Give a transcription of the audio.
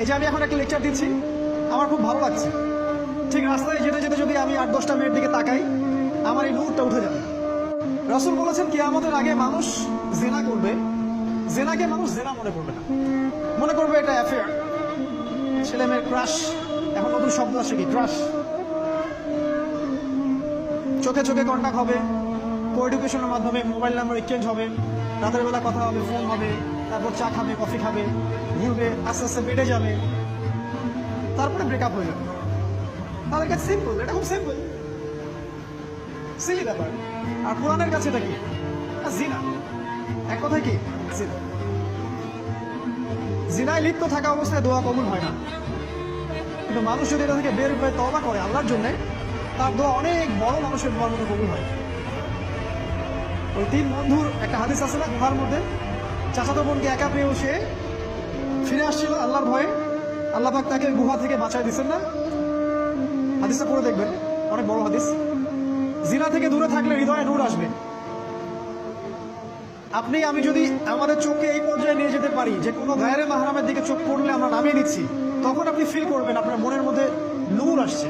এই যে আমি এখন একটা লেকচার দিচ্ছি, আমার খুব ভালো লাগছে। ঠিক রাস্তায় যেতে যেতে যদি আমি 8-10টা মিনিট দিকে তাকাই, আমার এই নূরটা উঠে যাবে। রাসূল বলেছেন কিয়ামতের আগে মানুষ জিনা করবে, জিনাকে মানুষ জিনা মনে করবে না, মনে করবে এটা অ্যাফেয়ার, ছেলে মেয়ের ক্রাশ। এখন নতুন শব্দ আসে কি, ক্রাশ। চোখে চোখে কন্টাক্ট হবে, কো এডুকেশনের মাধ্যমে মোবাইল নাম্বার এক্সচেঞ্জ হবে, রাতের বেলা কথা হবে, ফোন হবে, তারপর চা খাবে, কফি খাবে, ঘুরবে, আস্তে আস্তে বেড়ে যাবে, তারপরে ব্রেকআপ হয়ে যাবে। তাদের কাছে সিম্পল, এটা খুব সিম্পল, সিলি ব্যাপার। আর কোরআনের কাছে এটা কি, জিনা। এক কথায় কি, জিনা। জিনায় লিপ্ত থাকা অবস্থায় দোয়া কবুল হয় না, কিন্তু মানুষ যদি এটা থেকে বের হয়ে তওবা করে আল্লাহর জন্য, তার দোয়া অনেক বড় মানুষের দোয়ার মতো কবুল হয়। ওই 3 বন্ধুর একটা হাদিস আছে না, গুহার মধ্যে চাচাতো বোনকে একা পেয়েও সে ফিরে আসছিল আল্লাহর ভয়ে, আল্লাহ পাক তাকে গুহা থেকে বাঁচায় দিচ্ছেন না? হাদিসটা পড়ে দেখবেন, অনেক বড় হাদিস। জিনা থেকে দূরে থাকলে হৃদয়ে নূর আসবে। আপনি আমি যদি আমাদের চোখকে এই পর্যায়ে নিয়ে যেতে পারি যে কোনো গায়ের মাহরামের দিকে চোখ পড়লে আমরা নামিয়ে নিচ্ছি, তখন আপনি ফিল করবেন আপনার মনের মধ্যে নূর আসছে।